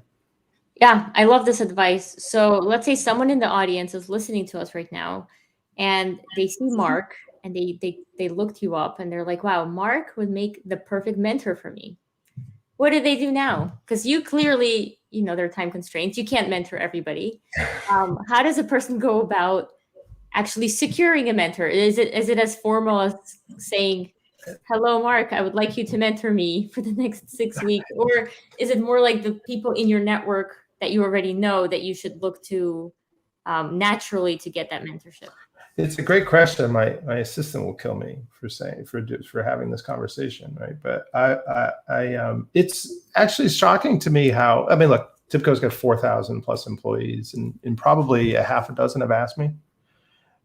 Yeah, I love this advice. So let's say someone in the audience is listening to us right now, and they see Mark, and they looked you up, and they're like, wow, Mark would make the perfect mentor for me. What do they do now? Because you clearly, there are time constraints. You can't mentor everybody. How does a person go about actually securing a mentor? Is it as formal as saying, hello, Mark, I would like you to mentor me for the next 6 weeks? Or is it more like the people in your network that you already know that you should look to naturally to get that mentorship? It's a great question. My assistant will kill me for having this conversation, right? But it's actually shocking to me how, look, TIBCO's got 4,000 plus employees, and probably a half a dozen have asked me.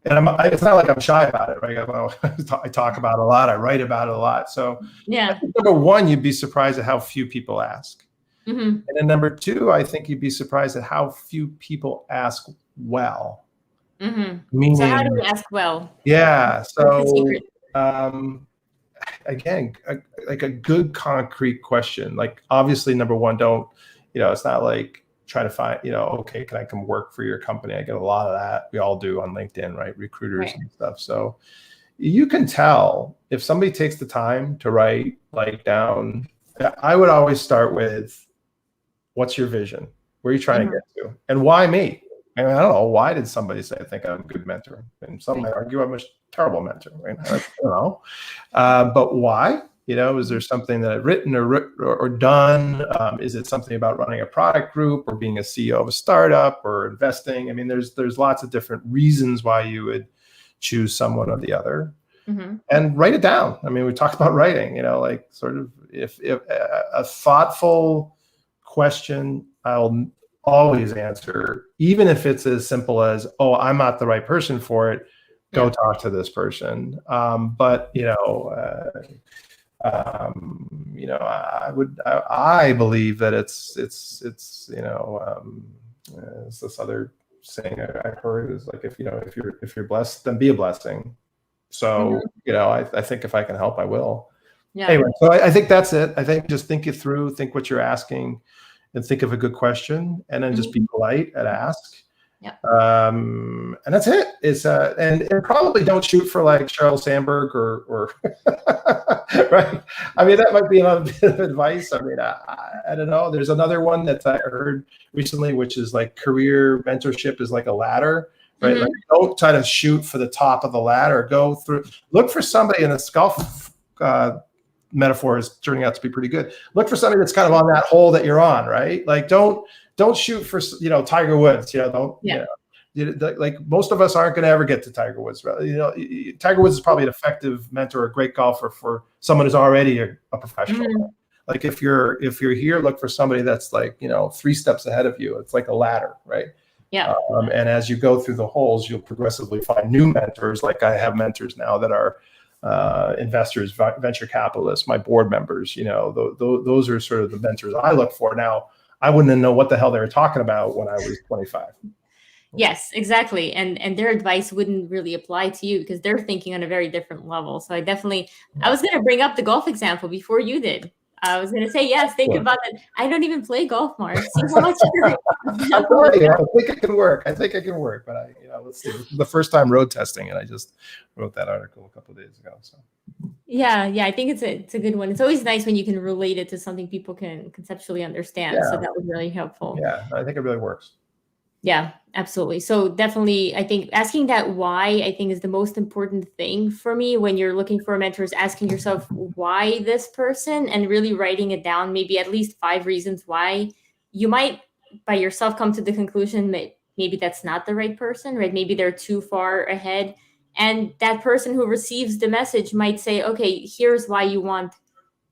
And it's not like I'm shy about it, right? I talk about it a lot. I write about it a lot. So yeah, I think number one, you'd be surprised at how few people ask. And then number two, I think you'd be surprised at how few people ask well. Meaning, so how do you ask well? Yeah. So again, like a good concrete question. Like, obviously, number one, don't, it's not like trying to find, okay, can I come work for your company? I get a lot of that. We all do on LinkedIn, right? Recruiters and stuff. So you can tell if somebody takes the time to write like down. I would always start with, what's your vision? Where are you trying to get to? And why me? I don't know. Why did somebody say, I think I'm a good mentor? And some might argue I'm a terrible mentor. Right? I don't know. But why? Is there something that I've written or done? Is it something about running a product group or being a CEO of a startup or investing? There's lots of different reasons why you would choose someone or the other. And write it down. We talked about writing, like sort of if a thoughtful question, I'll always answer, even if it's as simple as, oh, I'm not the right person for it, go talk to this person. But I believe that it's it's this other saying I've heard is like, if you're blessed, then be a blessing. So I think if I can help, I will. Anyway, so I think that's it. I think just think it through, think what you're asking, and think of a good question, and then just be polite and ask. And that's it. It's and probably don't shoot for like Sheryl Sandberg or right. That might be another bit of advice. I don't know. There's another one that I heard recently, which is like career mentorship is like a ladder, right? Like, don't try to shoot for the top of the ladder. Go through. Look for somebody in a golf. Metaphor is turning out to be pretty good. Look for somebody that's kind of on that hole that you're on, right? Like, don't shoot for Tiger Woods. Like most of us aren't going to ever get to Tiger Woods. Right? Tiger Woods is probably an effective mentor, a great golfer for someone who's already a professional. Like if you're here, look for somebody that's like 3 steps ahead of you. It's like a ladder, right? And as you go through the holes, you'll progressively find new mentors. Like I have mentors now that are investors, venture capitalists, my board members, those are sort of the mentors I look for. Now, I wouldn't know what the hell they were talking about when I was 25. Yes, exactly. And their advice wouldn't really apply to you because they're thinking on a very different level. So I was going to bring up the golf example before you did. I was going to say, yes, think about it. I don't even play golf, Mark. See how much I think it can work. But let's see. This is the first time road testing it. I just wrote that article a couple of days ago. So yeah, I think it's a good one. It's always nice when you can relate it to something people can conceptually understand. So that was really helpful. Yeah, I think it really works. Yeah, absolutely. So definitely, I think asking that why, I think, is the most important thing for me when you're looking for a mentor, is asking yourself, why this person, and really writing it down, maybe at least 5 reasons why. You might by yourself come to the conclusion that maybe that's not the right person, right? Maybe they're too far ahead. And that person who receives the message might say, okay, here's why you want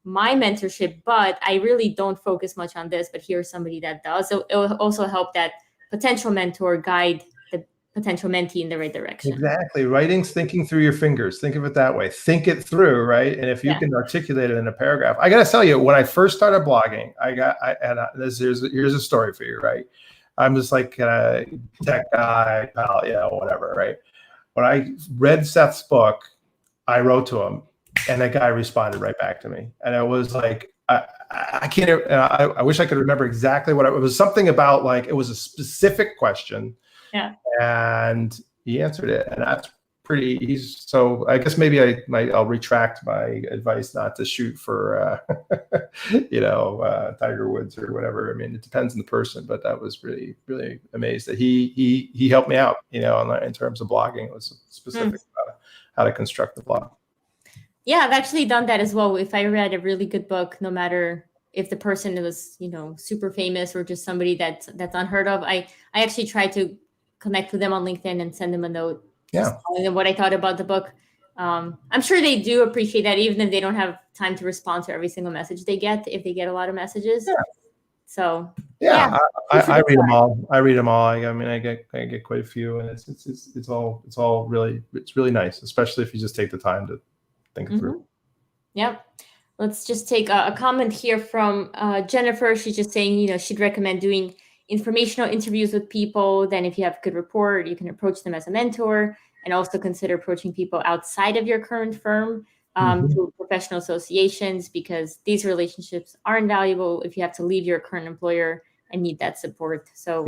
my mentorship, but I really don't focus much on this, but here's somebody that does. So it will also help that potential mentor guide the potential mentee in the right direction. Exactly. Writing's thinking through your fingers. Think of it that way. Think it through, right? And if you can articulate it in a paragraph, I got to tell you, when I first started blogging, here's a story for you, right? I'm just like tech guy, pal, whatever, right? When I read Seth's book, I wrote to him, and that guy responded right back to me, and it was like, I can't. I wish I could remember exactly what it was. Something about like it was a specific question. Yeah. And he answered it, and that's pretty. So I guess maybe I'll retract my advice not to shoot for Tiger Woods or whatever. I mean, it depends on the person, but that was really, really amazed that he helped me out, in terms of blogging. It was specific about how to construct the blog. Yeah, I've actually done that as well. If I read a really good book, no matter if the person was, super famous or just somebody that's unheard of, I actually try to connect with them on LinkedIn and send them a note, just telling them what I thought about the book. I'm sure they do appreciate that, even if they don't have time to respond to every single message they get, if they get a lot of messages. Yeah. So I read them all. I mean, I get quite a few, and it's all really nice, especially if you just take the time to think it through. Yep. Let's just take a comment here from Jennifer. She's just saying, she'd recommend doing informational interviews with people. Then if you have a good rapport, you can approach them as a mentor, and also consider approaching people outside of your current firm through professional associations, because these relationships are invaluable if you have to leave your current employer and need that support. So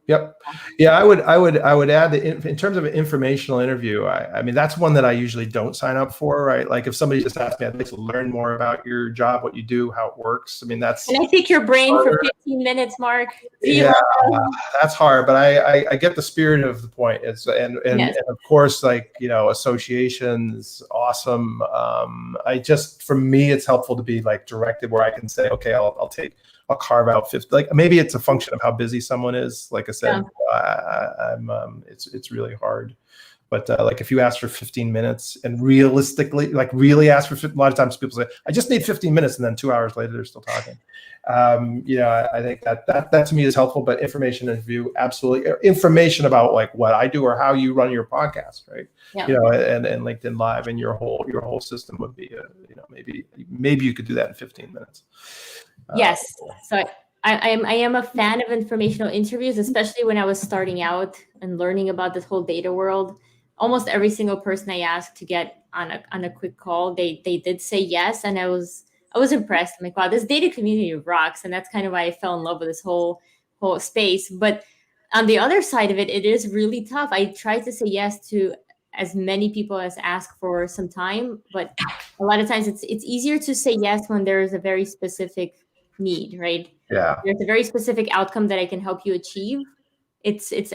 Yep. Yeah, I would add that in terms of an informational interview, I mean, that's one that I usually don't sign up for, right? Like if somebody just asks me, I'd like to learn more about your job, what you do, how it works. I mean, that's. Can I pick your brain for 15 minutes, Mark? That's hard, but I get the spirit of the point. And of course, like, associations, awesome. For me, it's helpful to be like directed where I can say, okay, I'll carve out 50. Like maybe it's a function of how busy someone is. Like I said, it's really hard. But like if you ask for 15 minutes and realistically, like really ask for 15, a lot of times people say, I just need 15 minutes, and then 2 hours later they're still talking. I think that to me is helpful. But information interview, absolutely. Information about like what I do or how you run your podcast, right? And LinkedIn Live and your whole system would be, maybe you could do that in 15 minutes. Yes. So I am a fan of informational interviews, especially when I was starting out and learning about this whole data world. Almost every single person I asked to get on a quick call, they did say yes, and I was impressed. I'm like, wow, this data community rocks, and that's kind of why I fell in love with this whole space. But on the other side of it, it is really tough. I try to say yes to as many people as ask for some time, but a lot of times it's easier to say yes when there is a very specific need, right? Yeah. There's a very specific outcome that I can help you achieve.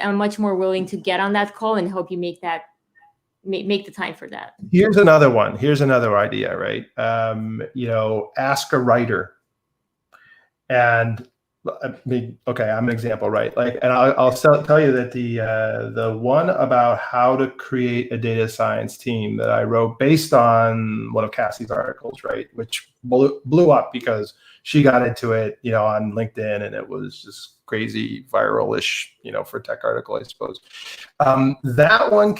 I'm much more willing to get on that call and help you make the time for that. Here's another one. Here's another idea, right? Ask a writer. And I mean, okay, I'm an example, right? Like, and I'll tell you that the one about how to create a data science team that I wrote based on one of Cassie's articles, right, which blew up because she got into it, on LinkedIn, and it was just crazy viral-ish, for a tech article, I suppose. That one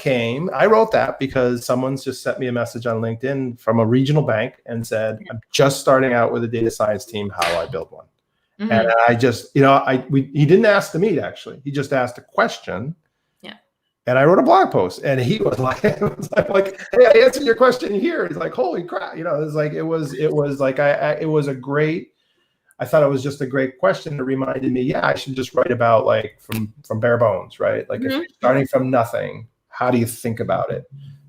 I wrote that because someone's just sent me a message on LinkedIn from a regional bank and said, I'm just starting out with a data science team. How do I build one? Mm-hmm. And I just, he didn't ask to meet, actually. He just asked a question. Yeah. And I wrote a blog post, and he was like, hey, I answered your question here. He's like, holy crap. It I thought it was just a great question that reminded me, I should just write about like from bare bones, right? Like if you're starting from nothing, how do you think about it?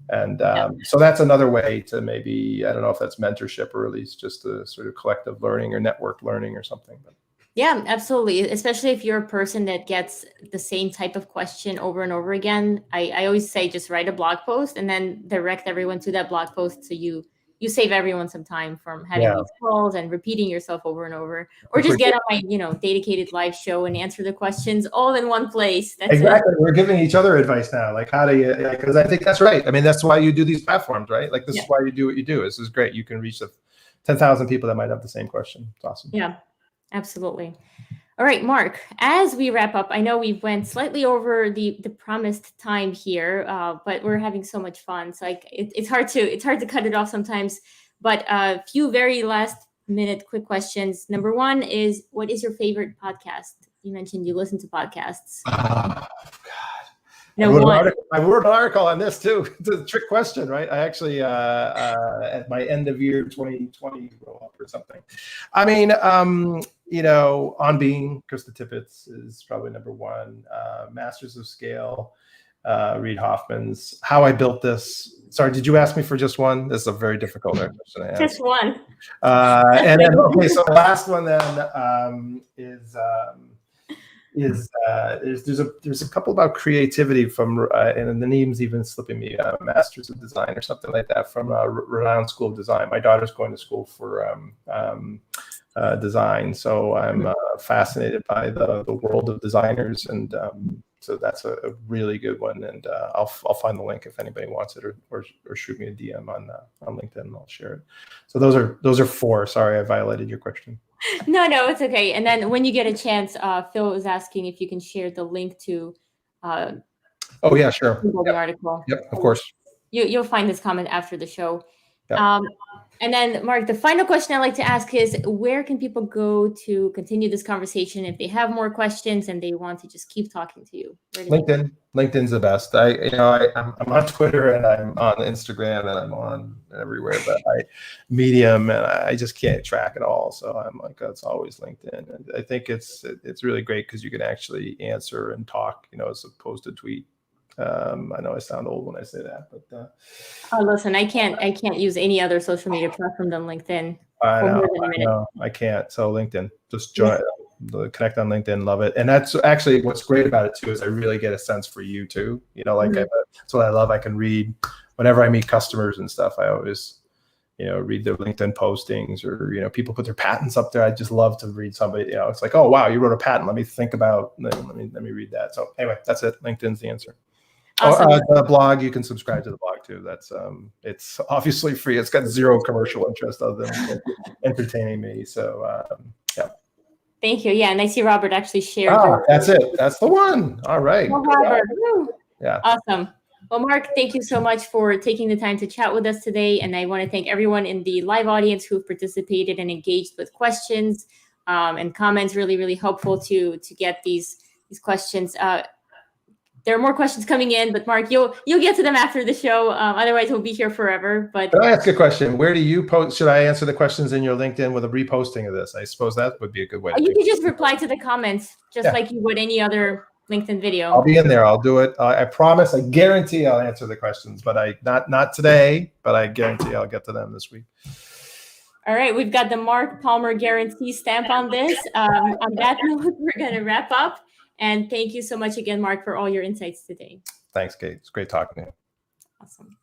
And so that's another way to maybe, I don't know if that's mentorship or at least just a sort of collective learning or network learning or something. But. Yeah, absolutely. Especially if you're a person that gets the same type of question over and over again. I always say just write a blog post and then direct everyone to that blog post so you you save everyone some time from having these calls and repeating yourself over and over, or just get on my, dedicated live show and answer the questions all in one place. That's exactly. We're giving each other advice now. Like, how do you, because I think that's right. I mean, that's why you do these platforms, right? Like, this is why you do what you do. This is great. You can reach the 10,000 people that might have the same question. It's awesome. Yeah, absolutely. All right, Mark, as we wrap up, I know we went slightly over the promised time here, but we're having so much fun. So it's hard to cut it off sometimes. But a few very last minute quick questions. Number one is, what is your favorite podcast? You mentioned you listen to podcasts. God. No, I wrote an article on this too. It's a trick question, right? I actually, at my end of year 2020 roll up or something. I mean, On Being, Krista Tippett's is probably number one. Masters of Scale, Reid Hoffman's. How I Built This. Sorry, did you ask me for just one? This is a very difficult question. Just one. And then, okay, so the last one then is there's a couple about creativity from and the name's even slipping me, Masters of Design or something like that, from a renowned school of design. My daughter's going to school for design, so I'm fascinated by the world of designers, and so that's a really good one. And I'll find the link if anybody wants it, or shoot me a DM on LinkedIn and I'll share it. So those are four. Sorry, I violated your question. No, it's okay. And then when you get a chance, Phil was asking if you can share the link to. Oh yeah, sure. The article. Yep, of course. You'll find this comment after the show. Yep. And then, Mark, the final question I like to ask is, where can people go to continue this conversation if they have more questions and they want to just keep talking to you? LinkedIn. LinkedIn's the best. I'm on Twitter and I'm on Instagram and I'm on everywhere, but Medium, and I just can't track it all. So I'm like, it's always LinkedIn. And I think it's really great because you can actually answer and talk, as opposed to tweet. I know I sound old when I say that, but listen, I can't use any other social media platform than LinkedIn. I know, I can't. So LinkedIn, just join, connect on LinkedIn, love it. And that's actually what's great about it too, is I really get a sense for you too. That's what I love. I can read whenever I meet customers and stuff. I always, read their LinkedIn postings, or, people put their patents up there. I just love to read somebody, it's like, oh, wow, you wrote a patent. Let me think about, let me read that. So anyway, that's it. LinkedIn's the answer. Awesome. The blog, you can subscribe to the blog too. That's it's obviously free. It's got zero commercial interest other than entertaining me. So yeah. Thank you. Yeah, and I see Robert actually shared. That's it. That's the one. All right. Oh, Robert. Yeah. Awesome. Well, Mark, thank you so much for taking the time to chat with us today. And I want to thank everyone in the live audience who participated and engaged with questions and comments. Really, really helpful to get these questions. There are more questions coming in, but Mark, you'll get to them after the show. Otherwise, we'll be here forever. But can I ask a question? Where do you post? Should I answer the questions in your LinkedIn with a reposting of this? I suppose that would be a good way. You can just reply to the comments, just like you would any other LinkedIn video. I'll be in there. I'll do it. I promise. I guarantee I'll answer the questions, but not today. But I guarantee I'll get to them this week. All right, we've got the Mark Palmer guarantee stamp on this. On that note, we're going to wrap up. And thank you so much again, Mark, for all your insights today. Thanks, Kate. It's great talking to you. Awesome.